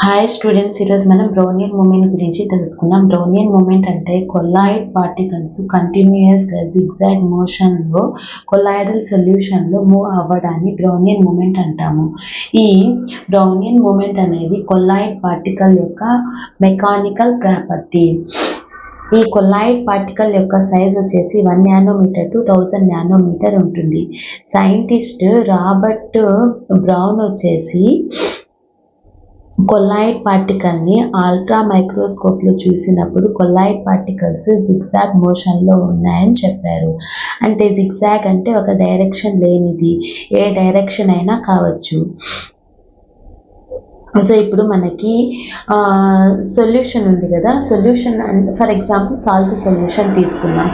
Hi students, ఈరోజు మనం Brownian moment గురించి తెలుసుకుందాం. బ్రౌనియన్ మూమెంట్ అంటే కొల్లాయిడ్ పార్టికల్స్ కంటిన్యూయస్గా జిగ్జాగ్ మోషన్లో కొల్లాయిడల్ సొల్యూషన్లో మూవ్ అవ్వడాన్ని బ్రౌనియన్ మూమెంట్ అంటాము. ఈ బ్రౌనియన్ మూమెంట్ అనేది కొల్లాయిడ్ పార్టికల్ యొక్క మెకానికల్ ప్రాపర్టీ. ఈ కొల్లాయిడ్ పార్టికల్ యొక్క సైజ్ వచ్చేసి 1 నానోమీటర్ టు 1000 నానోమీటర్ ఉంటుంది. సైంటిస్ట్ రాబర్ట్ బ్రౌన్ వచ్చేసి కొల్లాయిడ్ పార్టికల్ని అల్ట్రా మైక్రోస్కోప్లో చూసినప్పుడు కొల్లాయిడ్ పార్టికల్స్ జిగ్జాగ్ మోషన్లో ఉన్నాయని చెప్పారు. అంటే జిగ్జాగ్ అంటే ఒక డైరెక్షన్ లేనిది, ఏ డైరెక్షన్ అయినా కావచ్చు. సో ఇప్పుడు మనకి సొల్యూషన్ ఉంది కదా, solution for example salt solution తీసుకుందాం.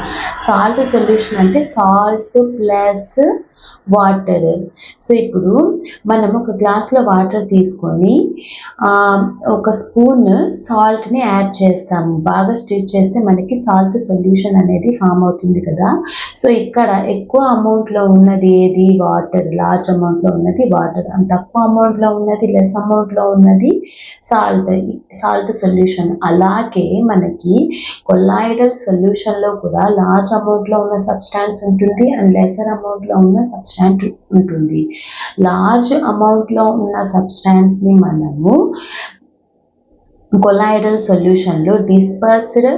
సాల్ట్ సొల్యూషన్ అంటే సాల్ట్ ప్లస్ వాటర్. సో ఇప్పుడు మనం ఒక గ్లాస్లో వాటర్ తీసుకొని ఒక స్పూన్ సాల్ట్ని యాడ్ చేస్తాము. బాగా స్టిర్ చేస్తే మనకి సాల్ట్ సొల్యూషన్ అనేది ఫామ్ అవుతుంది కదా. సో ఇక్కడ ఎక్కువ అమౌంట్లో ఉన్నది ఏది? వాటర్. లార్జ్ అమౌంట్లో ఉన్నది వాటర్, అండ్ తక్కువ అమౌంట్లో ఉన్నది, లెస్ అమౌంట్లో ఉన్నది సాల్ట్ సొల్యూషన్. అలాగే మనకి కొల్లాయిడల్ సొల్యూషన్లో కూడా లార్జ్ అమౌంట్లో ఉన్న సబ్స్టాన్స్ ఉంటుంది అండ్ లెసర్ అమౌంట్లో ఉన్న సబ్స్టాన్స్ ఉంటుంది. లార్జ్ అమౌంట్లో ఉన్న సబ్స్టాన్స్ని మనము కొల్లాయిడల్ సొల్యూషన్లో డిస్పర్స్డ్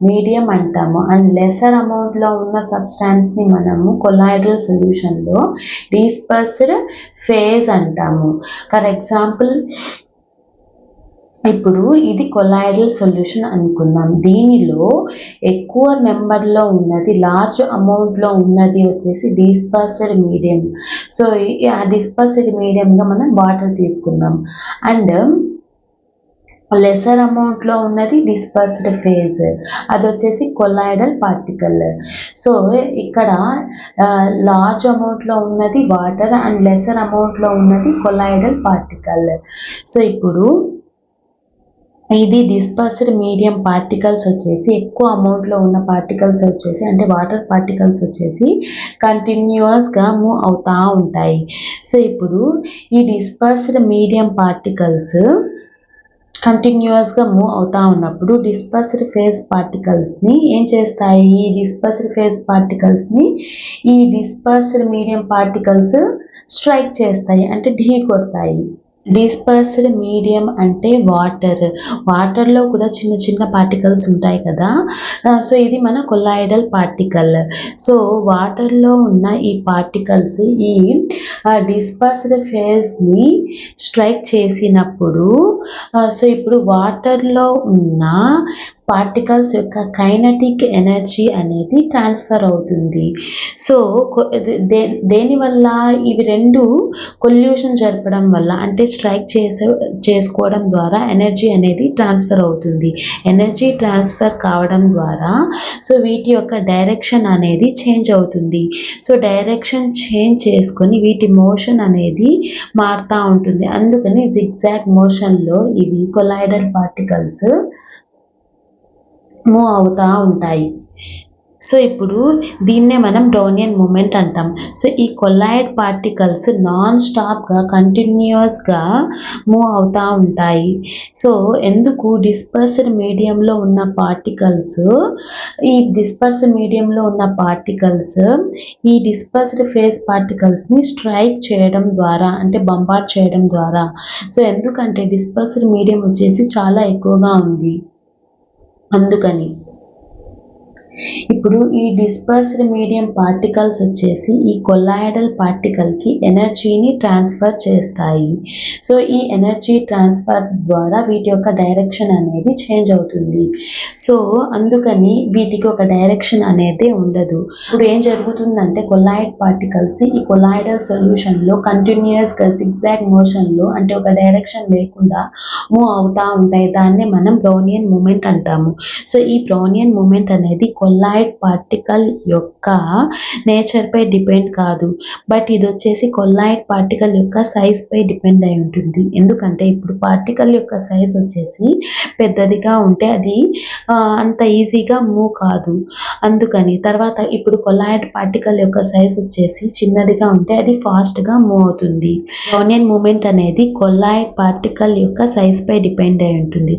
మీడియం అంటాము, అండ్ లెసర్ అమౌంట్లో ఉన్న సబ్స్టాన్స్ని మనము కొల్లాయిడల్ సొల్యూషన్లో డిస్పర్స్డ్ ఫేజ్ అంటాము. ఫర్ ఎగ్జాంపుల్ ఇప్పుడు ఇది కొల్లాయిడల్ సొల్యూషన్ అనుకుందాం. దీనిలో ఎక్కువ నెంబర్లో ఉన్నది, లార్జ్ అమౌంట్లో ఉన్నది వచ్చేసి డిస్పర్స్డ్ మీడియం. సో ఆ డిస్పర్స్డ్ మీడియంగా మనం వాటర్ తీసుకుందాం. అండ్ లెసర్ అమౌంట్లో ఉన్నది డిస్పర్స్డ్ ఫేజ్, అది వచ్చేసి కొల్లాయిడల్ పార్టికల్. సో ఇక్కడ లార్జ్ అమౌంట్లో ఉన్నది వాటర్ అండ్ లెసర్ అమౌంట్లో ఉన్నది కొల్లాయిడల్ పార్టికల్. సో ఇప్పుడు ఇది డిస్పర్స్డ్ మీడియం పార్టికల్స్ వచ్చేసి ఎక్కువ అమౌంట్లో ఉన్న పార్టికల్స్ వచ్చేసి అంటే వాటర్ పార్టికల్స్ వచ్చేసి కంటిన్యూస్గా మూవ్ అవుతూ ఉంటాయి. సో ఇప్పుడు ఈ డిస్పర్స్డ్ మీడియం పార్టికల్స్ కంటిన్యూస్గా మూవ్ అవుతూ ఉన్నప్పుడు డిస్పర్స్డ్ ఫేజ్ పార్టికల్స్ని ఏం చేస్తాయి? ఈ డిస్పర్స్డ్ ఫేజ్ పార్టికల్స్ని ఈ డిస్పర్స్డ్ మీడియం పార్టికల్స్ స్ట్రైక్ చేస్తాయి, అంటే ఢీ కొడతాయి. డిస్పర్స్డ్ మీడియం అంటే వాటర్లో కూడా చిన్న చిన్న పార్టికల్స్ ఉంటాయి కదా. సో ఇది మన కొల్లాయిడల్ పార్టికల్. సో వాటర్లో ఉన్న ఈ పార్టికల్స్ ఈ డిస్పర్స్డ్ ఫేజ్ని స్ట్రైక్ చేసినప్పుడు సో ఇప్పుడు వాటర్లో ఉన్న పార్టికల్స్ యొక్క కైనటిక్ ఎనర్జీ అనేది ట్రాన్స్ఫర్ అవుతుంది. సో దేనివల్ల? ఇవి రెండు కొల్యూషన్ జరపడం వల్ల, అంటే స్ట్రైక్ చేసుకోవడం ద్వారా ఎనర్జీ అనేది ట్రాన్స్ఫర్ అవుతుంది. ఎనర్జీ ట్రాన్స్ఫర్ కావడం ద్వారా సో వీటి యొక్క డైరెక్షన్ అనేది చేంజ్ అవుతుంది. సో డైరెక్షన్ చేంజ్ చేసుకొని వీటి మోషన్ అనేది మారుతూ ఉంటుంది. అందుకని జిగ్జాగ్ మోషన్లో ఇవి కొల్లాయిడల్ పార్టికల్స్ మూవ్ అవుతూ ఉంటాయి. సో ఇప్పుడు దీన్నే మనం బ్రౌనియన్ మూమెంట్ అంటాం. సో ఈ కొల్లాయిడ్ పార్టికల్స్ నాన్ స్టాప్గా కంటిన్యూస్గా మూవ్ అవుతూ ఉంటాయి. సో ఎందుకు? డిస్పర్స్డ్ మీడియంలో ఉన్న పార్టికల్స్ ఈ డిస్పర్స్డ్ మీడియంలో ఉన్న పార్టికల్స్ ఈ డిస్పర్స్డ్ ఫేజ్ పార్టికల్స్ని స్ట్రైక్ చేయడం ద్వారా, అంటే బంబార్డ్ చేయడం ద్వారా. సో ఎందుకంటే డిస్పర్స్డ్ మీడియం వచ్చేసి చాలా ఎక్కువగా ఉంది, అందుకని. ఇప్పుడు ఈ డిస్పర్స్డ్ మీడియం పార్టికల్స్ వచ్చేసి ఈ కొల్లాయిడల్ పార్టికల్కి ఎనర్జీని ట్రాన్స్ఫర్ చేస్తాయి. సో ఈ ఎనర్జీ ట్రాన్స్ఫర్ ద్వారా వీటి యొక్క డైరెక్షన్ అనేది చేంజ్ అవుతుంది. సో అందుకని వీటికి ఒక డైరెక్షన్ అనేది ఉండదు. ఇప్పుడు ఏం జరుగుతుందంటే కొల్లాయిడ్ పార్టికల్స్ ఈ కొల్లాయిడల్ సొల్యూషన్లో కంటిన్యూస్గా జిగ్జాగ్ మోషన్లో, అంటే ఒక డైరెక్షన్ లేకుండా మూవ్ అవుతూ ఉంటాయి. దాన్నే మనం బ్రౌనియన్ మూమెంట్ అంటాము. సో ఈ బ్రౌనియన్ మూమెంట్ అనేది కొల్లాయిడ్ పార్టికల్ యొక్క నేచర్పై డిపెండ్ కాదు. బట్ ఇది వచ్చేసి కొల్లాయిడ్ పార్టికల్ యొక్క సైజ్పై డిపెండ్ అయి ఉంటుంది. ఎందుకంటే ఇప్పుడు పార్టికల్ యొక్క సైజ్ వచ్చేసి పెద్దదిగా ఉంటే అది అంత ఈజీగా మూవ్ కాదు. అందుకని తర్వాత ఇప్పుడు కొల్లాయిడ్ పార్టికల్ యొక్క సైజ్ వచ్చేసి చిన్నదిగా ఉంటే అది ఫాస్ట్గా మూవ్ అవుతుంది. బ్రౌనియన్ మూమెంట్ అనేది కొల్లాయిడ్ పార్టికల్ యొక్క సైజ్పై డిపెండ్ అయి ఉంటుంది.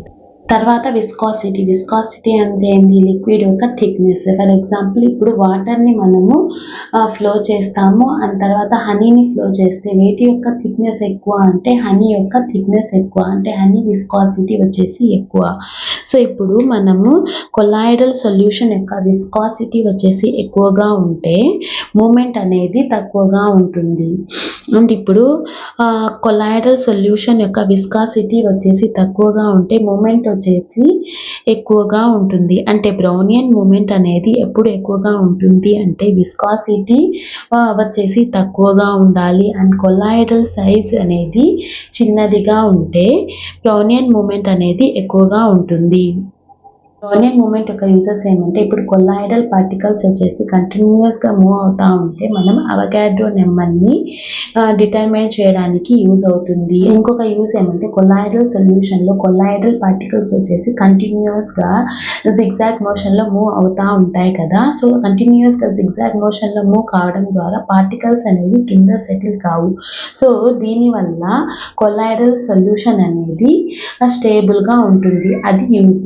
తర్వాత విస్కాసిటీ అంటే ఏంది? లిక్విడ్ యొక్క థిక్నెస్. ఫర్ ఎగ్జాంపుల్ ఇప్పుడు వాటర్ని మనము ఫ్లో చేస్తాము, అండ్ తర్వాత హనీని ఫ్లో చేస్తే వేటి యొక్క థిక్నెస్ ఎక్కువ అంటే హనీ యొక్క థిక్నెస్ ఎక్కువ, అంటే హనీ విస్కాసిటీ వచ్చేసి ఎక్కువ. సో ఇప్పుడు మనము కొల్లాయిడల్ సొల్యూషన్ యొక్క విస్కాసిటీ వచ్చేసి ఎక్కువగా ఉంటే మూమెంట్ అనేది తక్కువగా ఉంటుంది. అండ్ ఇప్పుడు కొల్లాయిడల్ సొల్యూషన్ యొక్క విస్కాసిటీ వచ్చేసి తక్కువగా ఉంటే మూమెంట్ వచ్చేసి ఎక్కువగా ఉంటుంది. అంటే బ్రౌనియన్ మూమెంట్ అనేది ఎప్పుడు ఎక్కువగా ఉంటుంది అంటే విస్కాసిటీ వచ్చేసి తక్కువగా ఉండాలి, అండ్ కొల్లాయిడల్ సైజ్ అనేది చిన్నదిగా ఉంటే బ్రౌనియన్ మూమెంట్ అనేది ఎక్కువగా ఉంటుంది. బ్రౌనియన్ మూమెంట్ యొక్క యూజెస్ ఏమంటే ఇప్పుడు కొల్లాయిడల్ పార్టికల్స్ వచ్చేసి కంటిన్యూస్గా మూవ్ అవుతూ ఉంటే మనం అవగాడ్రో నెంబర్ని డిటర్మైన్ చేయడానికి యూజ్ అవుతుంది. ఇంకొక యూజ్ ఏమంటే కొల్లాయిడల్ సొల్యూషన్లో కొల్లాయిడల్ పార్టికల్స్ వచ్చేసి కంటిన్యూస్గా జిగ్జాగ్ మోషన్లో మూవ్ అవుతూ ఉంటాయి కదా. సో కంటిన్యూస్గా జిగ్జాగ్ మోషన్లో మూవ్ కావడం ద్వారా పార్టికల్స్ అనేవి కింద సెటిల్ కావు. సో దీనివల్ల కొల్లాయిడల్ సొల్యూషన్ అనేది స్టేబుల్గా ఉంటుంది. అది యూజ్.